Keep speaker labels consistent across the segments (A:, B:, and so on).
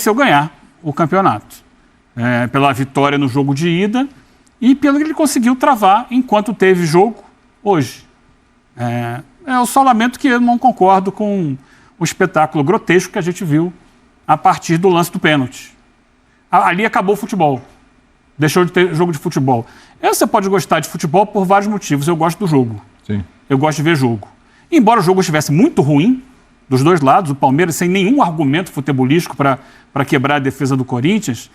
A: mereceu ganhar o campeonato. Pela vitória no jogo de ida e pelo que ele conseguiu travar enquanto teve jogo hoje. Eu só lamento que eu não concordo com o espetáculo grotesco que a gente viu a partir do lance do pênalti. Ali acabou o futebol. Deixou de ter jogo de futebol. Você pode gostar de futebol por vários motivos. Eu gosto do jogo.
B: Sim.
A: Eu gosto de ver jogo. Embora o jogo estivesse muito ruim, dos dois lados, o Palmeiras sem nenhum argumento futebolístico para quebrar a defesa do Corinthians,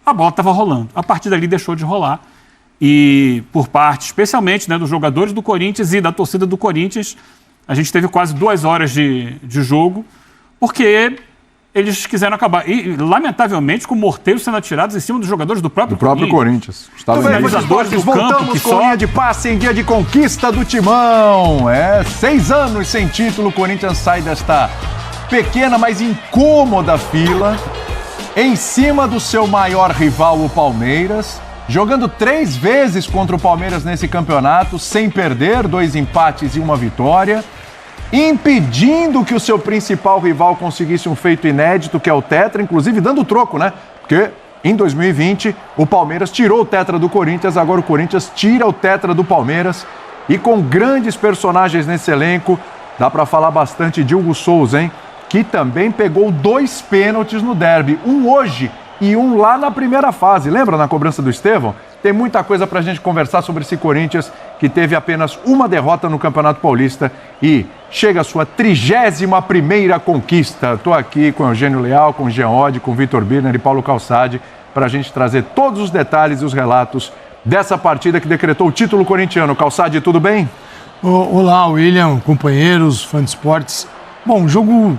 A: a bola estava rolando. A partir dali deixou de rolar. E por parte, especialmente, dos jogadores do Corinthians e da torcida do Corinthians, a gente teve quase 2 horas de jogo, porque eles quiseram acabar. E, lamentavelmente, com morteiros sendo atirados em cima dos jogadores do próprio
B: Corinthians.
C: Voltamos com linha de passe em dia de conquista do Timão. 6 anos sem título, o Corinthians sai desta pequena, mas incômoda fila, em cima do seu maior rival, o Palmeiras, jogando 3 vezes contra o Palmeiras nesse campeonato, sem perder, 2 empates e 1 vitória, impedindo que o seu principal rival conseguisse um feito inédito, que é o Tetra, inclusive dando troco, né? Porque em 2020 o Palmeiras tirou o Tetra do Corinthians, agora o Corinthians tira o Tetra do Palmeiras, e com grandes personagens nesse elenco, dá pra falar bastante de Hugo Souza, hein? Que também pegou 2 pênaltis no derby, um hoje e um lá na primeira fase. Lembra na cobrança do Estevão? Tem muita coisa pra gente conversar sobre esse Corinthians que teve apenas uma derrota no Campeonato Paulista e chega à sua 31ª conquista. Estou aqui com o Eugênio Leal, com o Jean Oddi, com o Vitor Birner e Paulo Calçade para a gente trazer todos os detalhes e os relatos dessa partida que decretou o título corintiano. Calçade, tudo bem?
D: Olá, William, companheiros, fãs de esportes. Bom, o jogo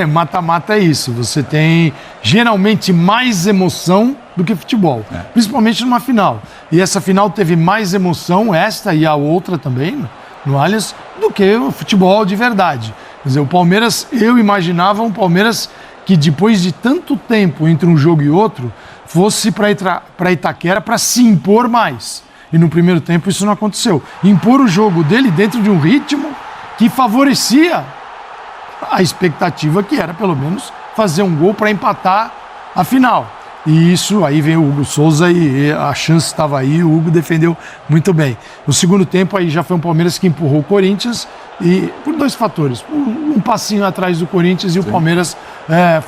D: mata-mata é isso. Você tem geralmente mais emoção do que futebol, principalmente numa final. E essa final teve mais emoção, esta e a outra também, no Allianz, do que o futebol de verdade. Quer dizer, o Palmeiras, eu imaginava um Palmeiras que depois de tanto tempo entre um jogo e outro, fosse para Itaquera para se impor mais. E no primeiro tempo isso não aconteceu. Impor o jogo dele dentro de um ritmo que favorecia a expectativa, que era pelo menos fazer um gol para empatar a final. E isso, aí vem o Hugo Souza e a chance estava aí, o Hugo defendeu muito bem. No segundo tempo aí já foi um Palmeiras que empurrou o Corinthians e por 2 fatores. Um passinho atrás do Corinthians e o Palmeiras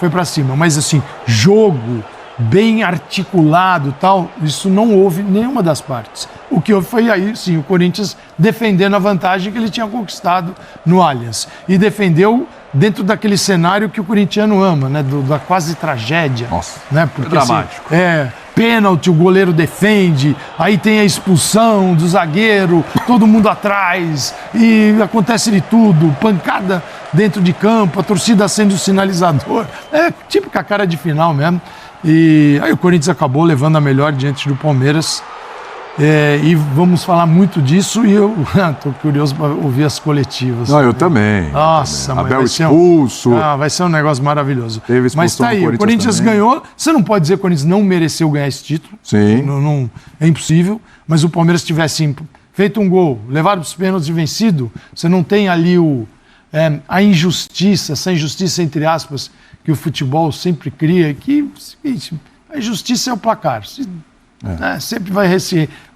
D: foi para cima. Mas assim, jogo bem articulado tal, isso não houve nenhuma das partes. O que houve foi aí, sim, o Corinthians defendendo a vantagem que ele tinha conquistado no Allianz. E defendeu dentro daquele cenário que o corintiano ama, né? Da quase tragédia.
B: Nossa,
D: né? Porque,
B: dramático.
D: Assim, pênalti, o goleiro defende, aí tem a expulsão do zagueiro, todo mundo atrás, e acontece de tudo, pancada dentro de campo, a torcida sendo o sinalizador. É típica cara de final mesmo. E aí o Corinthians acabou levando a melhor diante do Palmeiras. E vamos falar muito disso e eu estou curioso para ouvir as coletivas.
B: Não, eu também.
D: Nossa,
B: eu também.
D: Abel
B: expulso.
D: Vai ser um negócio maravilhoso.
B: Teve expulsão.
D: Mas tá aí, o Corinthians
B: também
D: ganhou. Você não pode dizer que o Corinthians não mereceu ganhar esse título.
B: Sim.
D: Não, é impossível. Mas o Palmeiras tivesse feito um gol, levado os pênaltis e vencido, você não tem ali a injustiça, essa injustiça entre aspas, que o futebol sempre cria, que a injustiça é o placar. Sempre vai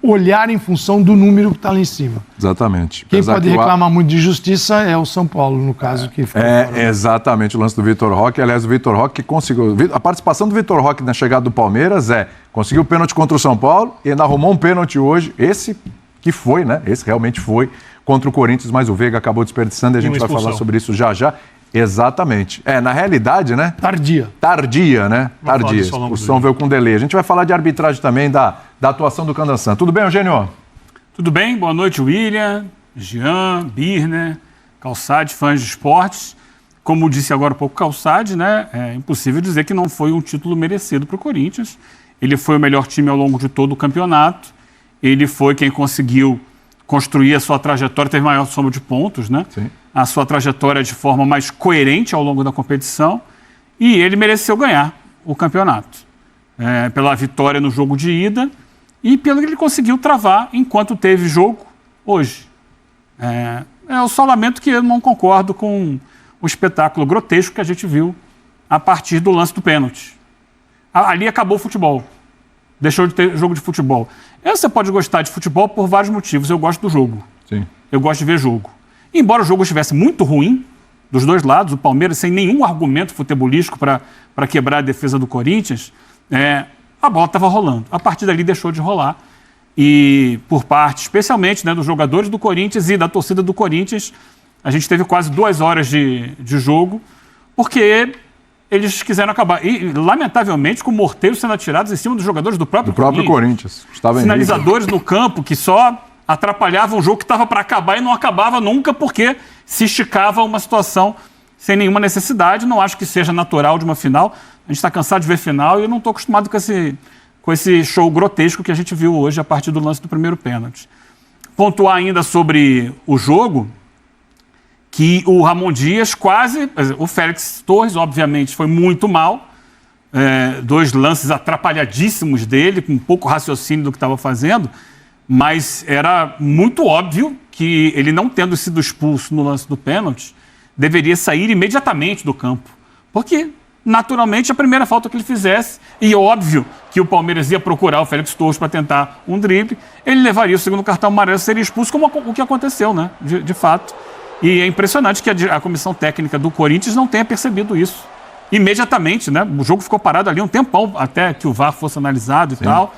D: olhar em função do número que está lá em cima.
B: Exatamente.
D: Quem pode reclamar muito de justiça é o São Paulo, no caso. Que ficou
B: exatamente o lance do Vitor Roque. Aliás, o Vitor Roque conseguiu... A participação do Vitor Roque na chegada do Palmeiras conseguiu o pênalti contra o São Paulo e ainda arrumou um pênalti hoje. Esse que foi, né? Esse realmente foi contra o Corinthians, mas o Veiga acabou desperdiçando e a gente vai falar sobre isso já já. Exatamente. Na realidade, né? Tardia, né? Tardia. Expulsão veio com delay. A gente vai falar de arbitragem também, da atuação do Candançan. Tudo bem, Eugênio?
A: Tudo bem. Boa noite, William, Jean, Birner, Calçade, fãs de esportes. Como disse agora há pouco Calçade, né? É impossível dizer que não foi um título merecido para o Corinthians. Ele foi o melhor time ao longo de todo o campeonato. Ele foi quem conseguiu construir a sua trajetória, teve maior soma de pontos, né?
B: Sim.
A: A sua trajetória de forma mais coerente ao longo da competição e ele mereceu ganhar o campeonato. Pela vitória no jogo de ida e pelo que ele conseguiu travar enquanto teve jogo hoje. Eu só lamento que eu não concordo com o espetáculo grotesco que a gente viu a partir do lance do pênalti. Ali acabou o futebol. Deixou de ter jogo de futebol. Você pode gostar de futebol por vários motivos. Eu gosto do jogo.
B: Sim.
A: Eu gosto de ver jogo. Embora o jogo estivesse muito ruim, dos dois lados, o Palmeiras sem nenhum argumento futebolístico para quebrar a defesa do Corinthians, a bola estava rolando. A partir dali deixou de rolar. E por parte, especialmente, né, dos jogadores do Corinthians e da torcida do Corinthians, a gente teve quase 2 horas de jogo, porque eles quiseram acabar. E, lamentavelmente, com morteiros sendo atirados em cima dos jogadores do próprio
B: Corinthians.
A: Sinalizadores no campo que só atrapalhavam o jogo que estava para acabar e não acabava nunca porque se esticava uma situação sem nenhuma necessidade. Não acho que seja natural de uma final. A gente está cansado de ver final e eu não estou acostumado com esse show grotesco que a gente viu hoje a partir do lance do primeiro pênalti. Pontuar ainda sobre o jogo, que o Ramon Dias o Félix Torres, obviamente, foi muito mal. 2 lances atrapalhadíssimos dele, com pouco raciocínio do que estava fazendo, mas era muito óbvio que ele, não tendo sido expulso no lance do pênalti, deveria sair imediatamente do campo. Porque, naturalmente, a primeira falta que ele fizesse, e óbvio que o Palmeiras ia procurar o Félix Torres para tentar um drible, ele levaria o segundo cartão amarelo, seria expulso, como o que aconteceu, né? De fato. E é impressionante que a comissão técnica do Corinthians não tenha percebido isso. Imediatamente, né? O jogo ficou parado ali um tempão até que o VAR fosse analisado e tal.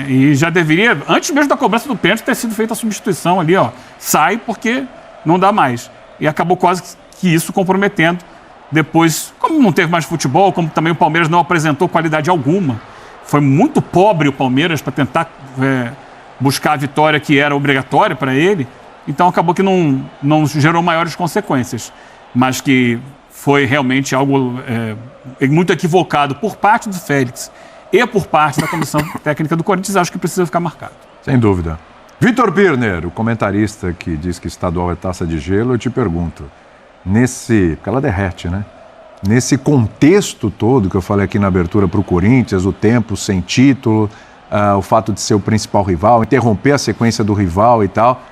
A: E já deveria, antes mesmo da cobrança do pênalti, ter sido feita a substituição ali, ó. Sai porque não dá mais. E acabou quase que isso comprometendo. Depois, como não teve mais futebol, como também o Palmeiras não apresentou qualidade alguma, foi muito pobre o Palmeiras para tentar buscar a vitória que era obrigatória para ele. Então acabou que não gerou maiores consequências, mas que foi realmente algo muito equivocado por parte do Félix e por parte da comissão técnica do Corinthians. Acho que precisa ficar marcado.
B: Sem dúvida. Vitor Birner, o comentarista que diz que estadual é taça de gelo, eu te pergunto, porque ela derrete, né? Nesse contexto todo que eu falei aqui na abertura para o Corinthians, o tempo sem título, o fato de ser o principal rival, interromper a sequência do rival e tal,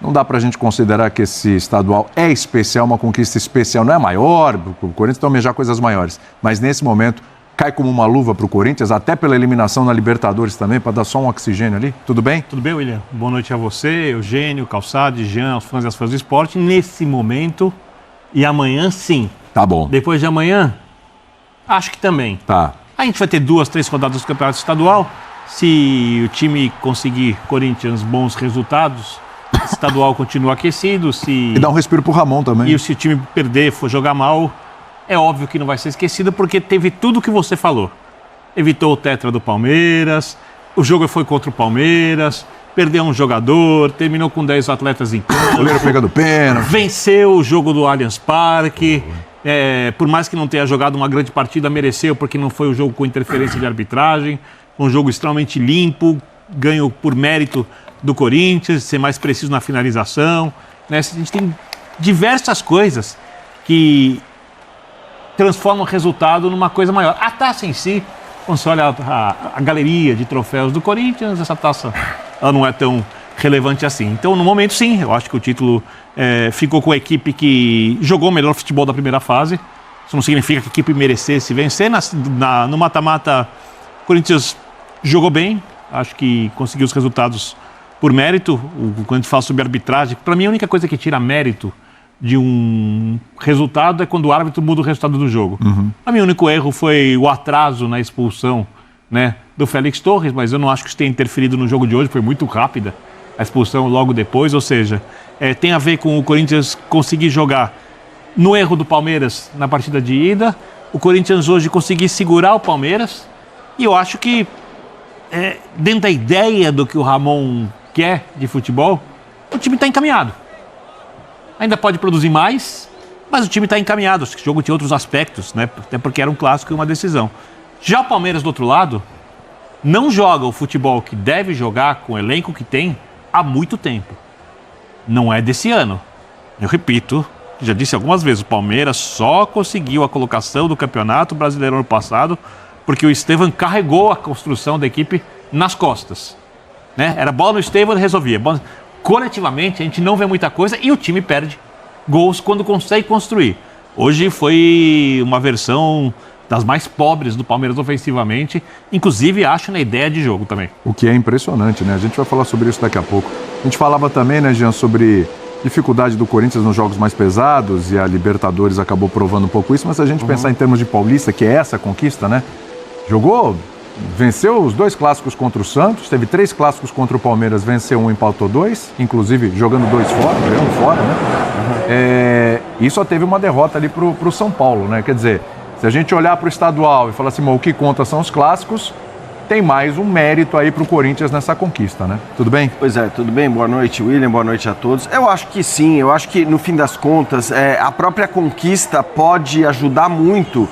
B: não dá para a gente considerar que esse estadual é especial, uma conquista especial, não é maior, o Corinthians tem que almejar coisas maiores, mas nesse momento cai como uma luva para o Corinthians, até pela eliminação na Libertadores também, para dar só um oxigênio ali. Tudo bem?
E: Tudo bem, William? Boa noite a você, Eugênio, Calçade, Jean, os fãs e as fãs do esporte. Nesse momento, e amanhã sim.
B: Tá bom.
E: Depois de amanhã, acho que também.
B: Tá.
E: A gente vai ter 2, 3 rodadas do Campeonato Estadual. Se o time conseguir, Corinthians, bons resultados, o estadual continua aquecido.
B: E dá um respiro pro Ramon também.
E: E se o time perder, for jogar mal, é óbvio que não vai ser esquecido, porque teve tudo o que você falou. Evitou o tetra do Palmeiras, o jogo foi contra o Palmeiras, perdeu um jogador, terminou com 10 atletas em campo.
B: Goleiro pegando pênalti.
E: Venceu o jogo do Allianz Parque. Por mais que não tenha jogado uma grande partida, mereceu, porque não foi um jogo com interferência de arbitragem. Um jogo extremamente limpo, ganho por mérito do Corinthians, ser mais preciso na finalização. Né? A gente tem diversas coisas que transformam o resultado numa coisa maior. A taça em si, quando você olha a galeria de troféus do Corinthians, essa taça ela não é tão relevante assim. Então, no momento, sim, eu acho que o título ficou com a equipe que jogou o melhor futebol da primeira fase. Isso não significa que a equipe merecesse vencer. No mata-mata, o Corinthians jogou bem, acho que conseguiu os resultados por mérito. Quando a gente fala sobre arbitragem, para mim a única coisa que tira mérito de um resultado é quando o árbitro muda o resultado do jogo. Para mim o único erro foi o atraso na expulsão, né, do Félix Torres, mas eu não acho que isso tenha interferido no jogo de hoje, foi muito rápida a expulsão logo depois, ou seja, tem a ver com o Corinthians conseguir jogar no erro do Palmeiras na partida de ida, o Corinthians hoje conseguir segurar o Palmeiras, e eu acho que dentro da ideia do que o Ramon quer de futebol, o time está encaminhado. Ainda pode produzir mais, mas o time está encaminhado. Acho que o jogo tinha outros aspectos, né? Até porque era um clássico e uma decisão. Já o Palmeiras, do outro lado, não joga o futebol que deve jogar com o elenco que tem há muito tempo. Não é desse ano. Eu repito, já disse algumas vezes, o Palmeiras só conseguiu a colocação do Campeonato Brasileiro ano passado porque o Estevam carregou a construção da equipe nas costas. Né? Era bola no Estevam e resolvia. Coletivamente, a gente não vê muita coisa e o time perde gols quando consegue construir. Hoje foi uma versão das mais pobres do Palmeiras ofensivamente, inclusive acho na ideia de jogo também.
B: O que é impressionante, né? A gente vai falar sobre isso daqui a pouco. A gente falava também, né, Jean, sobre dificuldade do Corinthians nos jogos mais pesados e a Libertadores acabou provando um pouco isso, mas se a gente pensar em termos de Paulista, que é essa conquista, né? Venceu os 2 clássicos contra o Santos, teve 3 clássicos contra o Palmeiras, venceu 1, empatou 2, inclusive jogando 2 fora, ganhando fora, né? E só teve uma derrota ali pro São Paulo, né? Quer dizer, se a gente olhar pro estadual e falar assim, o que conta são os clássicos, tem mais um mérito aí pro Corinthians nessa conquista, né? Tudo bem?
F: Pois é, tudo bem? Boa noite, William, boa noite a todos. Eu acho que sim, eu acho que no fim das contas, a própria conquista pode ajudar muito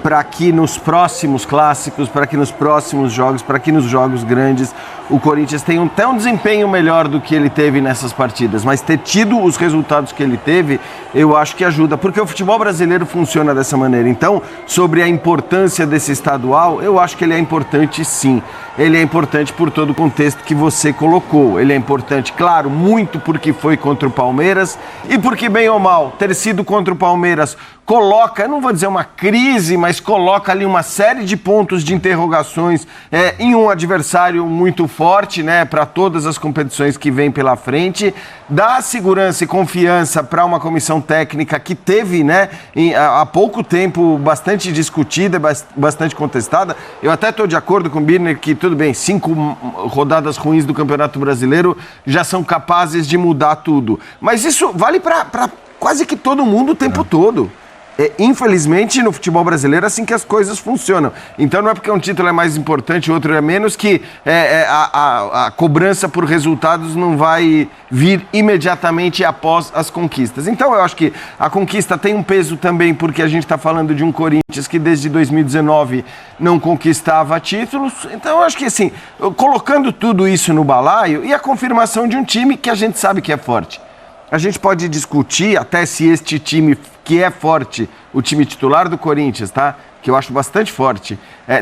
F: para que nos próximos clássicos, para que nos próximos jogos, para que nos jogos grandes o Corinthians tenha até um desempenho melhor do que ele teve nessas partidas, mas ter tido os resultados que ele teve, eu acho que ajuda, porque o futebol brasileiro funciona dessa maneira. Então, sobre a importância desse estadual, eu acho que ele é importante sim. Ele é importante por todo o contexto que você colocou. Ele é importante, claro, muito porque foi contra o Palmeiras e porque, bem ou mal, ter sido contra o Palmeiras coloca, eu não vou dizer uma crise, mas coloca ali uma série de pontos de interrogações em um adversário muito forte, né, para todas as competições que vêm pela frente, dá segurança e confiança para uma comissão técnica que teve, né, há pouco tempo bastante discutida, bastante contestada. Eu até estou de acordo com o Birner que, tudo bem, 5 rodadas ruins do Campeonato Brasileiro já são capazes de mudar tudo. Mas isso vale para quase que todo mundo o tempo todo. Infelizmente, no futebol brasileiro é assim que as coisas funcionam. Então não é porque um título é mais importante, o outro é menos, que a cobrança por resultados não vai vir imediatamente após as conquistas. Então eu acho que a conquista tem um peso também porque a gente está falando de um Corinthians que desde 2019 não conquistava títulos. Então eu acho que assim, colocando tudo isso no balaio e a confirmação de um time que a gente sabe que é forte. A gente pode discutir até se este time que é forte, o time titular do Corinthians, tá? Que eu acho bastante forte,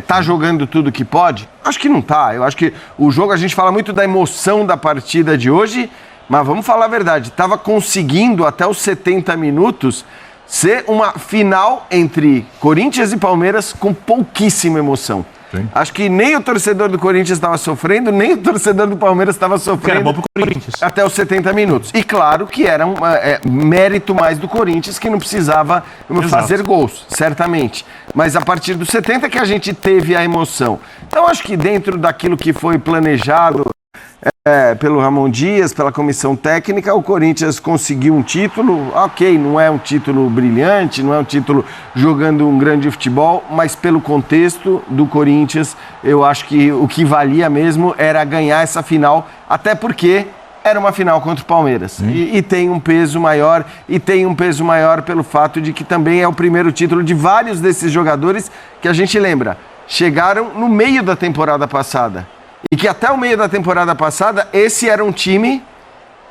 F: tá jogando tudo que pode? Acho que não tá. Eu acho que o jogo, a gente fala muito da emoção da partida de hoje, mas vamos falar a verdade, estava conseguindo até os 70 minutos ser uma final entre Corinthians e Palmeiras com pouquíssima emoção. Sim. Acho que nem o torcedor do Corinthians estava sofrendo, nem o torcedor do Palmeiras estava sofrendo.
E: Era bom pro Corinthians.
F: Até os 70 minutos. E claro que era um mérito mais do Corinthians, que não precisava fazer gols, certamente. Mas a partir dos 70 que a gente teve a emoção. Então acho que dentro daquilo que foi planejado pelo Ramon Dias, pela comissão técnica, o Corinthians conseguiu um título, ok, não é um título brilhante, não é um título jogando um grande futebol, mas pelo contexto do Corinthians, eu acho que o que valia mesmo era ganhar essa final, até porque era uma final contra o Palmeiras. E tem um peso maior, pelo fato de que também é o primeiro título de vários desses jogadores que a gente lembra, chegaram no meio da temporada passada. E que até o meio da temporada passada, esse era um time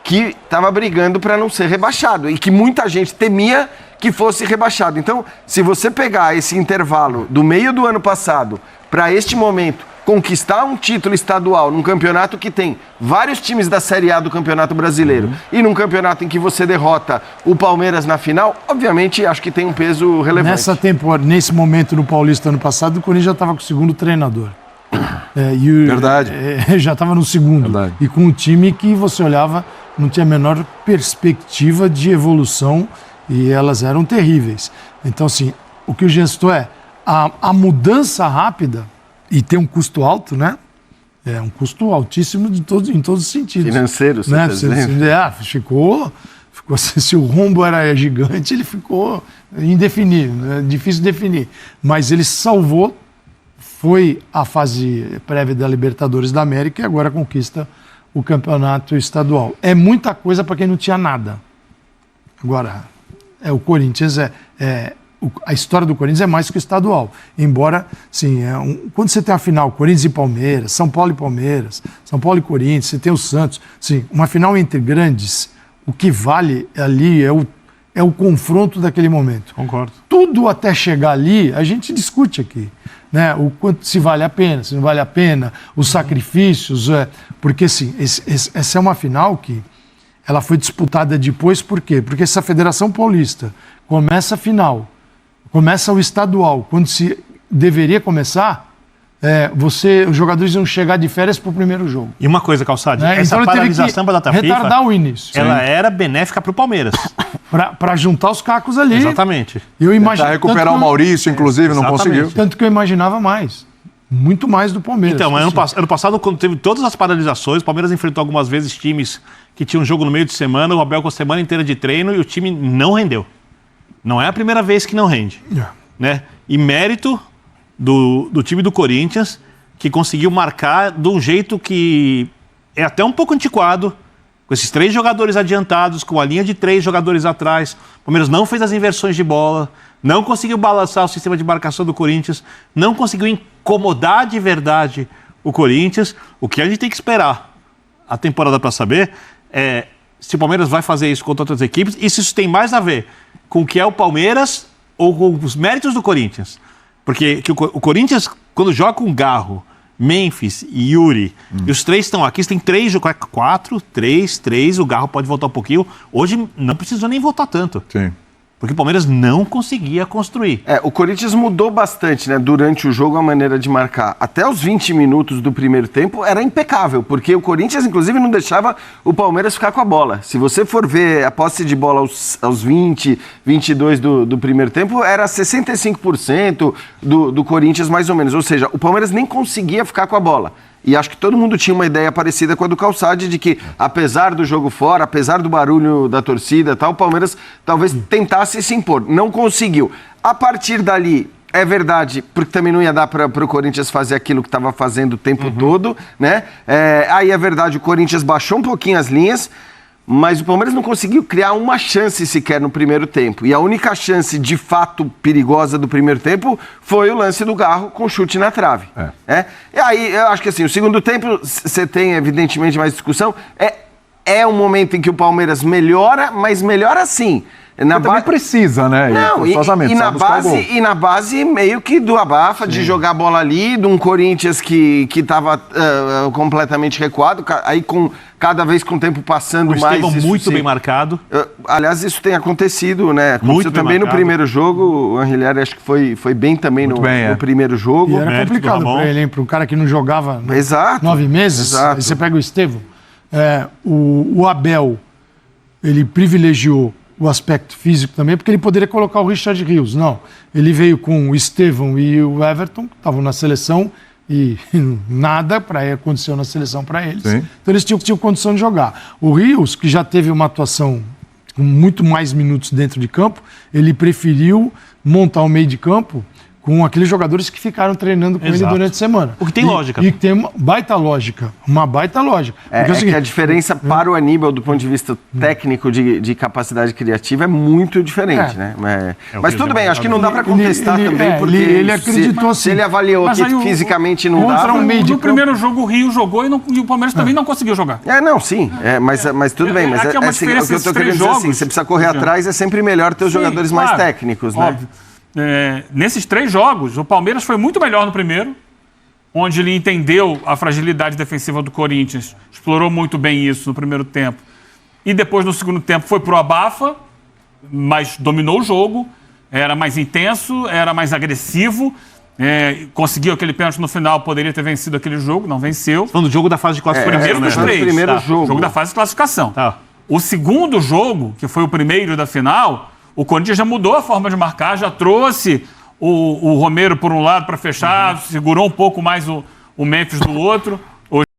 F: que estava brigando para não ser rebaixado. E que muita gente temia que fosse rebaixado. Então, se você pegar esse intervalo do meio do ano passado para este momento, conquistar um título estadual num campeonato que tem vários times da Série A do Campeonato Brasileiro e num campeonato em que você derrota o Palmeiras na final, obviamente acho que tem um peso relevante.
D: Nessa temporada, nesse momento no Paulista ano passado, o Corinthians já estava com o segundo treinador.
B: Verdade.
D: Já estava no segundo.
B: Verdade.
D: E com um time que você olhava, não tinha a menor perspectiva de evolução e elas eram terríveis. Então, assim, o que o Jean citou a mudança rápida e tem um custo alto, né? É um custo altíssimo em todos os sentidos.
F: Financeiro,
D: né? Ficou assim, se o rombo era gigante, ele ficou indefinido, é difícil de definir. Mas ele salvou. Foi a fase prévia da Libertadores da América e agora conquista o campeonato estadual. É muita coisa para quem não tinha nada. Agora, o Corinthians a história do Corinthians é mais que o estadual. Embora, sim, quando você tem a final Corinthians e Palmeiras, São Paulo e Palmeiras, São Paulo e Corinthians, você tem o Santos, sim, uma final entre grandes, o que vale ali é o confronto daquele momento.
E: Concordo.
D: Tudo até chegar ali, a gente discute aqui. Né, o quanto se vale a pena, se não vale a pena, os sacrifícios, porque assim, essa é uma final que ela foi disputada depois, por quê? Porque se a Federação Paulista começa a final, começa o estadual, quando se deveria começar, os jogadores iam chegar de férias para o primeiro jogo.
E: E uma coisa, Calçade,
D: Né?
E: essa
D: Então ele teve
E: paralisação
D: que
E: da data FIFA,
D: retardar o início.
E: ela era benéfica para o Palmeiras.
D: Para juntar os cacos ali.
E: Exatamente.
D: Eu imagino,
B: Para recuperar o Maurício, inclusive, não
E: Exatamente.
B: conseguiu.
D: Tanto que eu imaginava mais. Muito mais do Palmeiras.
E: Então, ano passado, quando teve todas as paralisações, o Palmeiras enfrentou algumas vezes times que tinham um jogo no meio de semana, o Abel com a semana inteira de treino e o time não rendeu. Não é a primeira vez que não rende. Né? E mérito do time do Corinthians, que conseguiu marcar de um jeito que é até um pouco antiquado, com esses 3 jogadores adiantados, com a linha de 3 jogadores atrás. O Palmeiras não fez as inversões de bola, não conseguiu balançar o sistema de marcação do Corinthians, não conseguiu incomodar de verdade o Corinthians. O que a gente tem que esperar a temporada para saber é se o Palmeiras vai fazer isso contra outras equipes e se isso tem mais a ver com o que é o Palmeiras ou com os méritos do Corinthians. Porque o Corinthians, quando joga com Garro, Memphis e Yuri, e os 3 estão aqui, você tem 3, 4, 3, o Garro pode voltar um pouquinho. Hoje não precisou nem voltar tanto.
B: Sim.
E: Porque o Palmeiras não conseguia construir.
F: O Corinthians mudou bastante, né? Durante o jogo, a maneira de marcar. Até os 20 minutos do primeiro tempo era impecável, porque o Corinthians, inclusive, não deixava o Palmeiras ficar com a bola. Se você for ver a posse de bola aos 20, 22 do primeiro tempo, era 65% do Corinthians, mais ou menos. Ou seja, o Palmeiras nem conseguia ficar com a bola. E acho que todo mundo tinha uma ideia parecida com a do Calçade, de que, apesar do jogo fora, apesar do barulho da torcida e tal, o Palmeiras talvez tentasse se impor. Não conseguiu. A partir dali, é verdade, porque também não ia dar para o Corinthians fazer aquilo que estava fazendo o tempo todo, né? Aí é verdade, o Corinthians baixou um pouquinho as linhas, mas o Palmeiras não conseguiu criar uma chance sequer no primeiro tempo. E a única chance de fato perigosa do primeiro tempo foi o lance do Garro com chute na trave. E aí, eu acho que assim, o segundo tempo, você tem evidentemente mais discussão, é um momento em que o Palmeiras melhora, mas melhora assim.
B: Também precisa, né?
F: Não, e na base meio que do abafa, de jogar a bola ali, de um Corinthians que estava completamente recuado, aí cada vez com o tempo passando
E: o
F: mais...
E: Estevão muito bem marcado.
F: Aliás, isso tem acontecido, né? Aconteceu também no primeiro jogo, o Angelini acho que foi bem também no primeiro jogo.
D: E era complicado para ele, hein? Para um cara que não jogava 9 meses, aí você pega o Estevão. O Abel, ele privilegiou o aspecto físico também, porque ele poderia colocar o Richard Rios. Não, ele veio com o Estevão e o Everton, que estavam na seleção, e nada aconteceu na seleção para eles.
B: Sim.
D: Então eles tinham condição de jogar. O Rios, que já teve uma atuação com muito mais minutos dentro de campo, ele preferiu montar o meio de campo com aqueles jogadores que ficaram treinando com ele durante a semana.
E: O que tem lógica.
D: E tem uma baita lógica.
F: Que a diferença para o Aníbal, do ponto de vista técnico de capacidade criativa, é muito diferente, né? Mas tudo bem, acho que não dá para contestar também, porque
D: ele acreditou assim.
F: Se ele avaliou que fisicamente não dava...
A: No primeiro jogo o Rio jogou e o Palmeiras também não conseguiu jogar.
F: Mas tudo bem. Mas
A: é uma
F: o que eu
A: diferença
F: estou querendo dizer assim, você precisa correr atrás, é sempre melhor ter os jogadores mais técnicos, né?
A: Óbvio. Nesses 3 jogos, o Palmeiras foi muito melhor no primeiro, onde ele entendeu a fragilidade defensiva do Corinthians, explorou muito bem isso no primeiro tempo. E depois, no segundo tempo, foi pro abafa, mas dominou o jogo, era mais intenso, era mais agressivo, conseguiu aquele pênalti no final, poderia ter vencido aquele jogo, não venceu.
E: Falando do jogo da fase de classificação.
A: Primeiro dos 3.
F: Primeiro jogo.
A: Jogo da fase de classificação.
E: Tá.
A: O segundo jogo, que foi o primeiro da final, o Corinthians já mudou a forma de marcar, já trouxe o Romero por um lado para fechar, segurou um pouco mais o Memphis do outro.